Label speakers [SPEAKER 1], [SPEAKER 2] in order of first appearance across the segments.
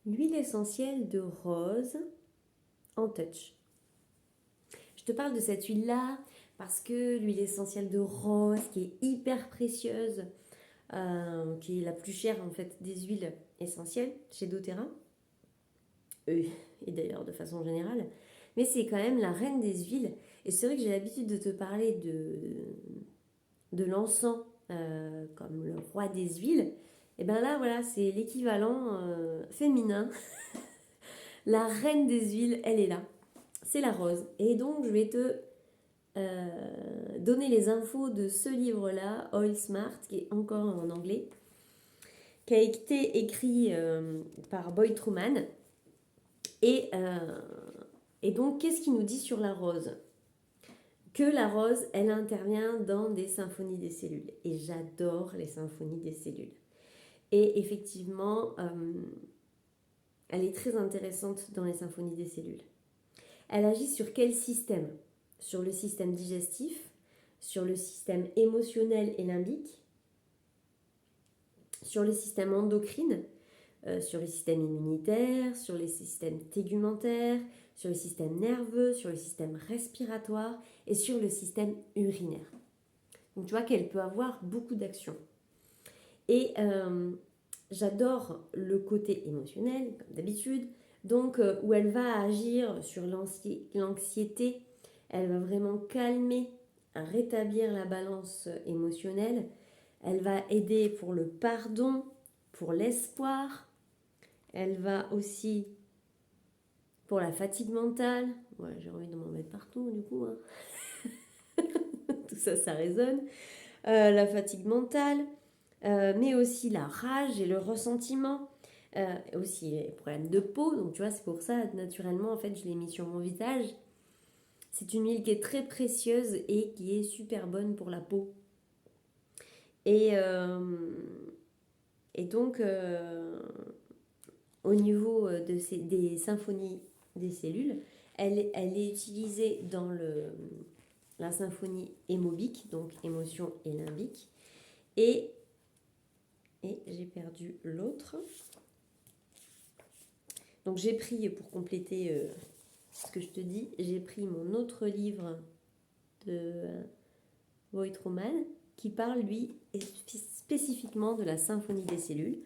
[SPEAKER 1] l'huile essentielle de rose en touch. Je te parle de cette huile-là parce que l'huile essentielle de rose, qui est hyper précieuse, qui est la plus chère en fait des huiles essentielles chez doTERRA, et d'ailleurs de façon générale, mais c'est quand même la reine des huiles. Et c'est vrai que j'ai l'habitude de te parler de l'encens comme le roi des huiles. Et bien là, voilà, c'est l'équivalent féminin. La reine des huiles, elle est là. C'est la rose. Et donc, je vais te donner les infos de ce livre-là, Oil Smart, qui est encore en anglais, qui a été écrit par Boyd Truman. Et donc, qu'est-ce qu'il nous dit sur la rose? Que la rose, elle intervient dans des symphonies des cellules. Et j'adore les symphonies des cellules. Et effectivement, elle est très intéressante dans les symphonies des cellules. Elle agit sur quel système? Sur le système digestif, sur le système émotionnel et limbique, sur le système endocrine, sur le système immunitaire, sur les systèmes tégumentaires, sur le système nerveux, sur le système respiratoire et sur le système urinaire. Donc tu vois qu'elle peut avoir beaucoup d'actions. Et j'adore le côté émotionnel, comme d'habitude, donc où elle va agir sur l'anxiété, elle va vraiment calmer, rétablir la balance émotionnelle, elle va aider pour le pardon, pour l'espoir, elle va aussi pour la fatigue mentale, ouais, j'ai envie de m'en mettre partout du coup, hein. Tout ça, ça résonne, la fatigue mentale, mais aussi la rage et le ressentiment, aussi les problèmes de peau. Donc tu vois, c'est pour ça, naturellement, en fait, je l'ai mis sur mon visage. C'est une huile qui est très précieuse et qui est super bonne pour la peau. Et donc, au niveau des symphonies des cellules, elle est utilisée dans la symphonie hémobique, donc émotion et limbique. Et j'ai perdu l'autre. Donc j'ai pris, pour compléter ce que je te dis, j'ai pris mon autre livre de Boyd Truman qui parle, lui, spécifiquement de la symphonie des cellules.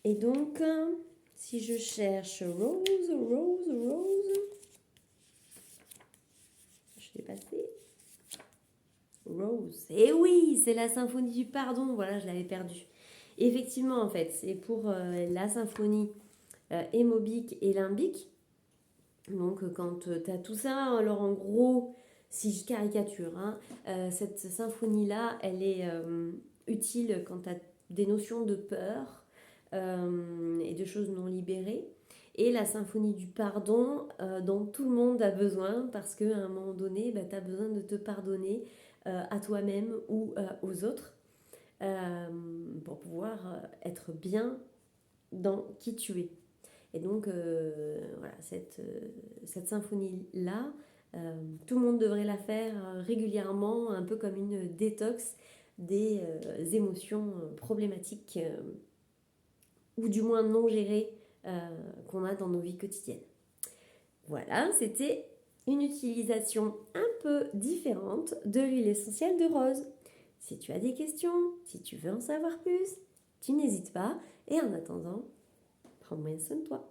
[SPEAKER 1] Et donc, si je cherche Rose, je l'ai passé. Rose, et oui, c'est la symphonie du pardon, voilà, je l'avais perdu. Effectivement, en fait, c'est pour la symphonie hémobique et limbique. Donc, quand tu as tout ça, alors en gros, si je caricature, hein, cette symphonie-là, elle est utile quand tu as des notions de peur et de choses non libérées. Et la symphonie du pardon, dont tout le monde a besoin, parce qu'à un moment donné, tu as besoin de te pardonner à toi-même ou aux autres, pour pouvoir être bien dans qui tu es. Et donc, voilà, cette symphonie-là, tout le monde devrait la faire régulièrement, un peu comme une détox des émotions problématiques, ou du moins non gérées, qu'on a dans nos vies quotidiennes. Voilà, c'était une utilisation un peu différente de l'huile essentielle de rose. Si tu as des questions, si tu veux en savoir plus, tu n'hésites pas. Et en attendant, prends bien soin de toi.